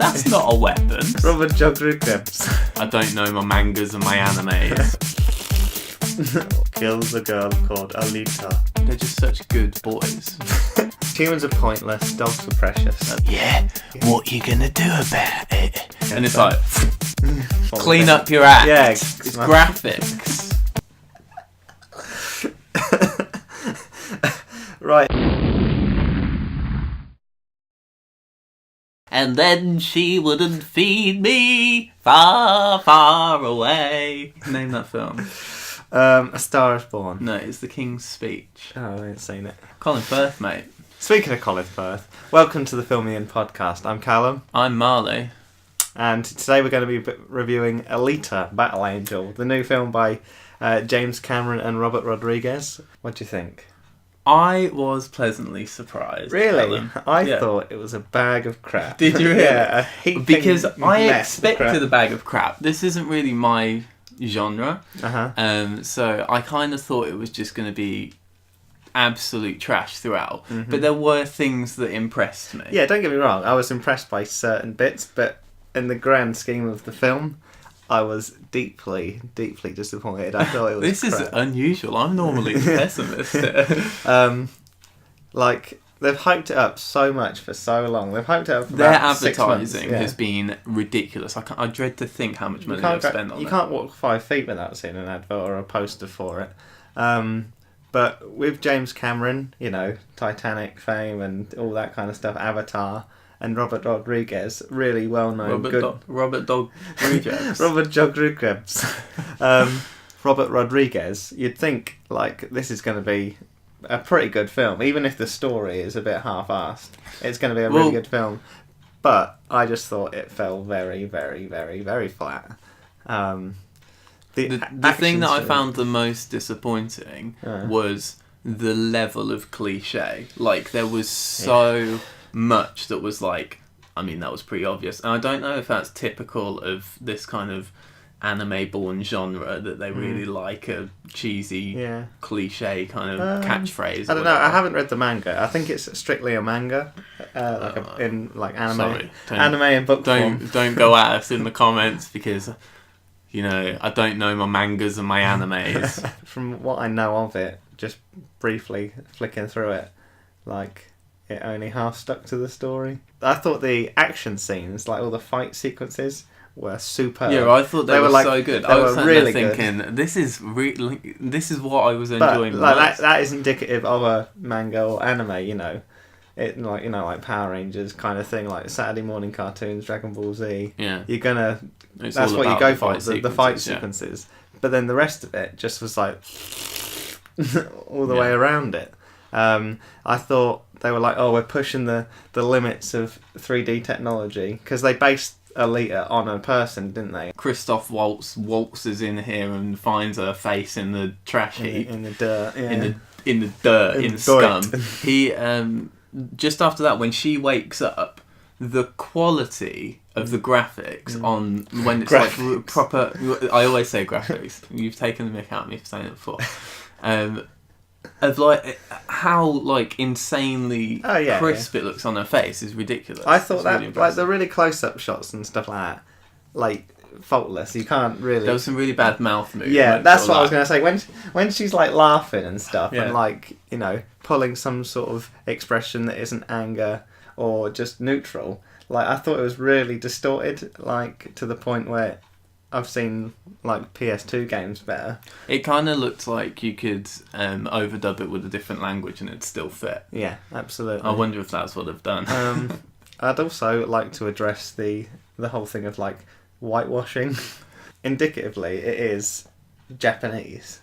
That's not a weapon. Rubber joggericabs. I don't know my mangas and my animes. Kills a girl called Alita. They're just such good boys. Humans are pointless, dogs are precious. Yeah, what you gonna do about it? And it's like, What clean was up your act. Yeah, It's graphics. Right. And then she wouldn't feed me far, far away. Name that film. A Star is Born. No, it's The King's Speech. Oh, I ain't seen it. Colin Firth, mate. Speaking of Colin Firth, welcome to the Filming In podcast. I'm Callum, I'm Marley. and today we're going to be reviewing Alita, Battle Angel, the new film by James Cameron and Robert Rodriguez. What do you think? I was pleasantly surprised. Really? Callum. I Yeah. thought it was a bag of crap. Did you really? Yeah, a heaping Because I mess of expected crap. a bag of crap. This isn't really my genre. Uh-huh. So I kind of thought it was just going to be absolute trash throughout. But there were things that impressed me. Yeah, don't get me wrong, I was impressed by certain bits, but in the grand scheme of the film, I was deeply, deeply disappointed. I thought it was This is crap. unusual. I'm normally the pessimist. Like, they've hyped it up so much for so long. They've hyped it up for Their about 6 months. advertising Yeah. has been ridiculous. I dread to think how much money they've spent on You it. can't walk 5 feet without seeing an advert or a poster for it. But with James Cameron, you know, Titanic fame and all that kind of stuff, Avatar, and Robert Rodriguez, really well-known, Robert Rodriguez. Robert Rodriguez. Robert Rodriguez, you'd think, like, this is going to be a pretty good film, even if the story is a bit half-assed. It's going to be a really good film. But I just thought it fell very, very, very, very flat. The thing that I found the most disappointing was the level of cliche. Like, there was so much that was like, I mean, that was pretty obvious. And I don't know if that's typical of this kind of anime-born genre, that they really like a cheesy, cliche kind of catchphrase. I don't know. I haven't read the manga. I think it's strictly a manga, in anime, Sorry, anime in book form. Don't go at us in the comments because, you know, I don't know my mangas and my animes. From what I know of it, just briefly flicking through it, like, it only half stuck to the story. I thought the action scenes, like all the fight sequences, were superb. Yeah, I thought they were like, so good. They I was were really thinking, good. this is what I was enjoying. But most. that is indicative of a manga or anime, you know. It like Power Rangers kind of thing, like Saturday morning cartoons, Dragon Ball Z. Yeah, You're gonna. It's that's all what you about go the for. fight The fight sequences, sequences. But then the rest of it just was like all the way around it. I thought they were like, oh, we're pushing the limits of 3D technology, because they based Alita on a person, didn't they? Christoph waltzes in here and finds her face in the trash heap, in the dirt, yeah. in the dirt, in the scum. dirt. He just after that, when she wakes up, the quality of the graphics on when it's like proper. I always say graphics. You've taken the mick out of me for saying it before. Of like how like insanely crisp it looks on her face is ridiculous. I thought it's that really like the really close-up shots and stuff like that, like faultless. You can't really. There was some really bad mouth movements. Yeah, that's what I was going to say. When she's like laughing and stuff, and like, you know, pulling some sort of expression that isn't anger or just neutral. Like, I thought it was really distorted, like to the point where I've seen like PS2 games better. It kind of looked like you could overdub it with a different language and it'd still fit. Yeah, absolutely. I wonder if that's what they've done. I'd also like to address the whole thing of like whitewashing. Indicatively, it is Japanese.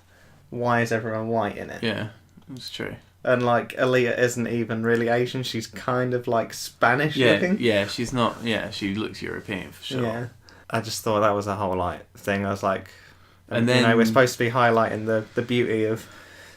Why is everyone white in it? Yeah, it's true. And like Alita isn't even really Asian. She's kind of like Spanish looking. Yeah, she's not. Yeah, she looks European for sure. Yeah. I just thought that was a whole thing. I was like, and then, you know, we're supposed to be highlighting the beauty of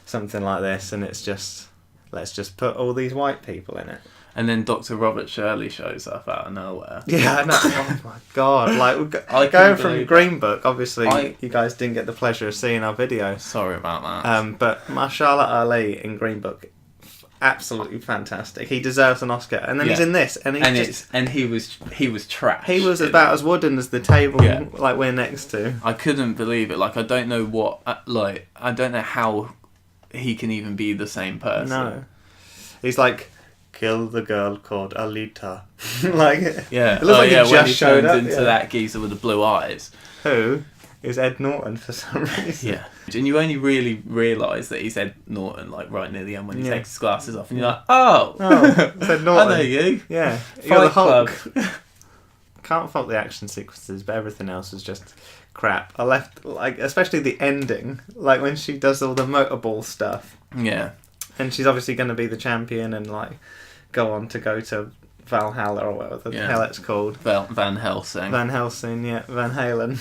something like this, and it's just, let's just put all these white people in it. And then Dr. Robert Shirley shows up out of nowhere. Yeah, I know. Oh my god! Like, going from Green Book, obviously you guys didn't get the pleasure of seeing our video. Sorry about that. But Mahershala Ali in Green Book, absolutely fantastic. He deserves an Oscar. And then he's in this, and he was trash. He was about as wooden as the table like we're next to. I couldn't believe it. Like, I don't know I don't know how he can even be the same person. No, he's like, kill the girl called Alita. Like, it looks like he just when he showed up into that geezer with the blue eyes. Who is Ed Norton for some reason? Yeah, and you only really realise that he's Ed Norton like right near the end when he takes his glasses off, and you're like, oh, it's Ed Norton. I know you. Yeah, you're the Hulk. Club. Can't fault the action sequences, but everything else is just crap. I left, like, especially the ending, like when she does all the motorball stuff. Yeah. And she's obviously going to be the champion and like go on to go to Valhalla or whatever the hell it's called. Van Helsing. Van Helsing, yeah, Van Halen.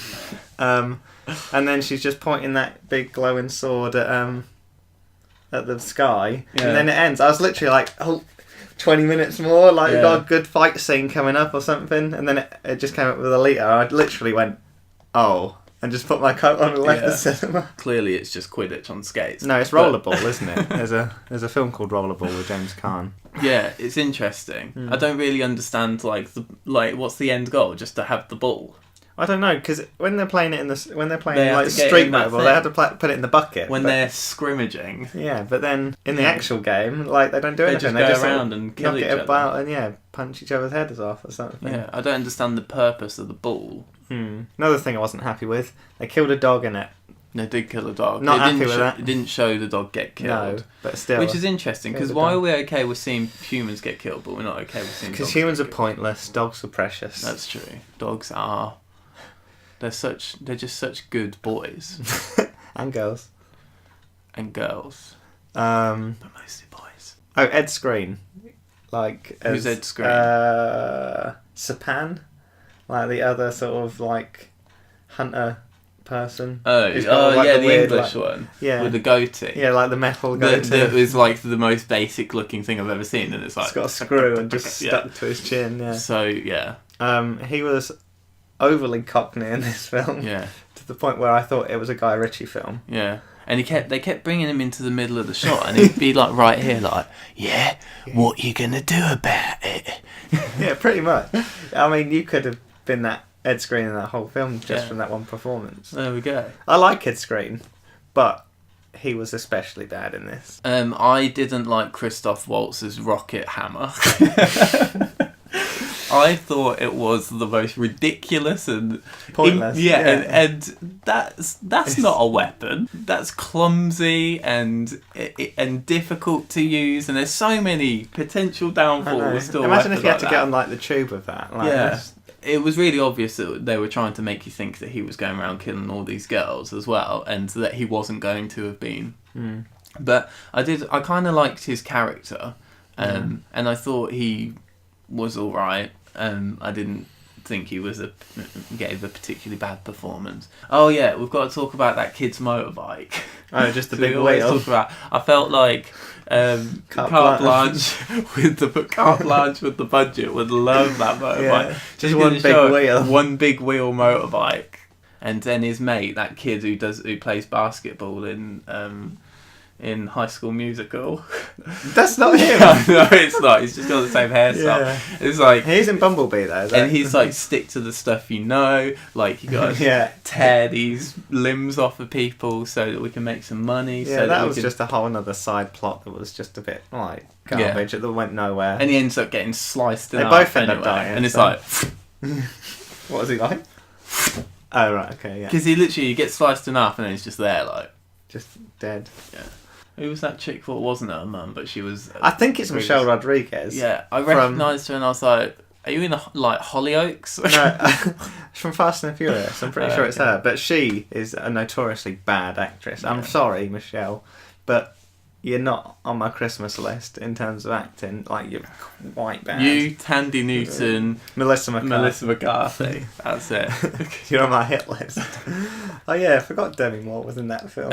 And then she's just pointing that big glowing sword at the sky, and then it ends. I was literally like, 20 minutes more, like we've got a good fight scene coming up or something, and then it just came up with Alita. I literally went, oh, and just put my coat on and left the cinema. Clearly it's just Quidditch on skates. No, it's Rollerball, isn't it? There's a film called Rollerball with James Caan. Yeah, it's interesting. I don't really understand what's the end goal? Just to have the ball? I don't know, because when they're playing it like street level, they have to put it in the bucket. When they're scrimmaging. Yeah, but then in the actual game, like, they don't do anything. They just go around and kill each other. About and punch each other's heads off or something. Yeah, I don't understand the purpose of the ball. Another thing I wasn't happy with, they killed a dog in it. They did kill a dog. Not happy with that. It didn't show the dog get killed. No, but still. Which is interesting, because why are we okay with seeing humans get killed, but we're not okay with seeing dogs? Because humans are pointless, dogs are precious. That's true. Dogs are... They're just such good boys. And girls. And girls. But mostly boys. Oh, Ed Skrein. Like, who's Ed Skrein? Sapan. Like the other sort of like hunter person. Oh, the weird, English one. Yeah. With the goatee. Yeah, like the metal goatee. That was like the most basic looking thing I've ever seen, and it's like... It's got a screw and just stuck to his chin, yeah. So, yeah. He was overly cockney in this film. Yeah. To the point where I thought it was a Guy Ritchie film. Yeah. And they kept bringing him into the middle of the shot, and he'd be like right here, like, what you gonna do about it? Yeah, pretty much. I mean, you could have been that Ed Skrein in that whole film just from that one performance. There we go. I like Ed Skrein, but he was especially bad in this. I didn't like Christoph Waltz's rocket hammer. I thought it was the most ridiculous and pointless. And that's not a weapon. That's clumsy and difficult to use, and there's so many potential downfalls. Imagine if you had to get on like the tube of that. Like, it was really obvious that they were trying to make you think that he was going around killing all these girls as well, and that he wasn't going to have been. But I kind of liked his character, and I thought he was all right. I didn't think he gave a particularly bad performance. Oh yeah, we've got to talk about that kid's motorbike. Oh, just the big wheel. I felt like Carte Blanche with the budget would love that motorbike. Yeah, just one big wheel. One big wheel motorbike, and then his mate, that kid who plays basketball in High School Musical. That's not him. No, it's not. He's just got the same hairstyle. Yeah. It's like he's in Bumblebee though. And he's like, stick to the stuff you know. Like, you got to tear these limbs off of people so that we can make some money. Yeah, so that was just a whole other side plot that was just a bit like garbage that went nowhere. And he ends up getting sliced. They both end up dying. And it's like, what was he like? Oh right, okay, yeah. Because he gets sliced in half and then he's just there, like, just dead. Yeah. Who was that chick for? It wasn't her mum, but she was... I think it's Michelle Rodriguez. Yeah, I recognised her and I was like, are you in Hollyoaks? No, from Fast and Furious. I'm pretty sure it's her. But she is a notoriously bad actress. I'm sorry, Michelle, but you're not on my Christmas list in terms of acting. Like, you're quite bad. You, Tandy Newton, Melissa McCarthy. That's it. You're on my hit list. Oh yeah, I forgot Demi Moore was in that film.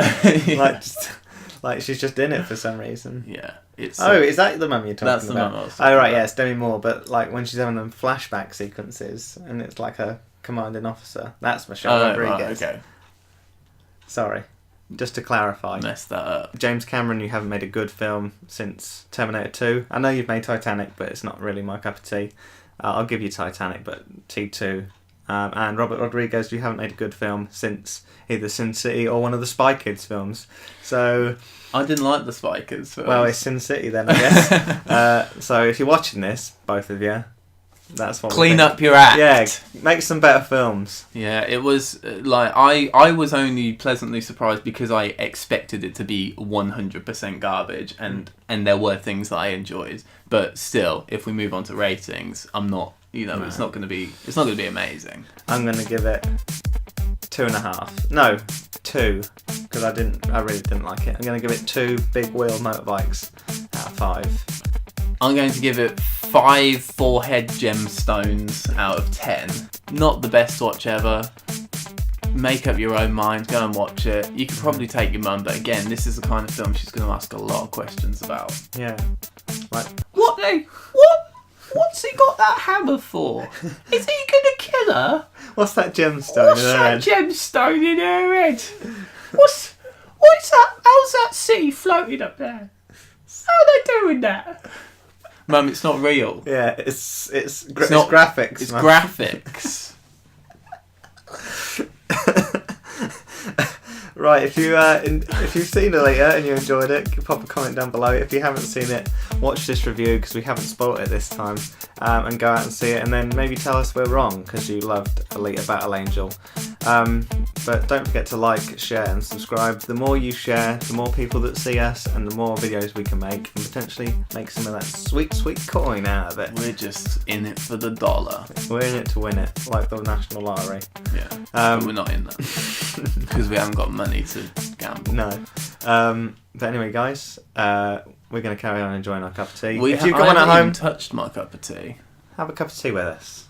Like she's just in it for some reason. Yeah. Is that the mum you're talking about? That's the mum I was talking about. Right, yeah, it's Demi Moore, but like when she's having them flashback sequences and it's like a commanding officer. That's Michelle Rodriguez. Right, okay. Sorry. just to clarify, messed that up. James Cameron, you haven't made a good film since Terminator 2. I know you've made Titanic, but it's not really my cup of tea. I'll give you Titanic, but T2. And Robert Rodriguez, you haven't made a good film since either Sin City or one of the Spy Kids films. So I didn't like the Spy Kids films. Well, it's Sin City then, I guess. So if you're watching this, both of you, that's what clean up your act. Yeah, make some better films. Yeah, it was like I was only pleasantly surprised because I expected it to be 100% garbage, and there were things that I enjoyed. But still, if we move on to ratings, I'm not. No. It's not going to be amazing. I'm going to give it 2.5. No, 2, because I really didn't like it. I'm going to give it 2 big wheel motorbikes out of 5. I'm going to give it 5 forehead gemstones out of 10. Not the best watch ever. Make up your own mind. Go and watch it. You could probably take your mum, but again, this is the kind of film she's going to ask a lot of questions about. Yeah. Like, What's he got that hammer for? Is he gonna kill her? What's that gemstone in her head? What's that gemstone in her head? What's that? How's that city floating up there? How are they doing that? Mum, it's not real. Yeah, it's graphics. It's graphics. Right, if you've seen Alita and you enjoyed it, pop a comment down below. If you haven't seen it, watch this review because we haven't spoilt it this time, and go out and see it, and then maybe tell us we're wrong because you loved Alita Battle Angel. But don't forget to like, share and subscribe. The more you share, the more people that see us and the more videos we can make, and potentially make some of that sweet, sweet coin out of it. We're just in it for the dollar. We're in it to win it, like the National Lottery. Yeah, but we're not in that because we haven't got money to gamble. No. But anyway, guys, we're going to carry on enjoying our cup of tea. I haven't even touched my cup of tea. Have a cup of tea with us.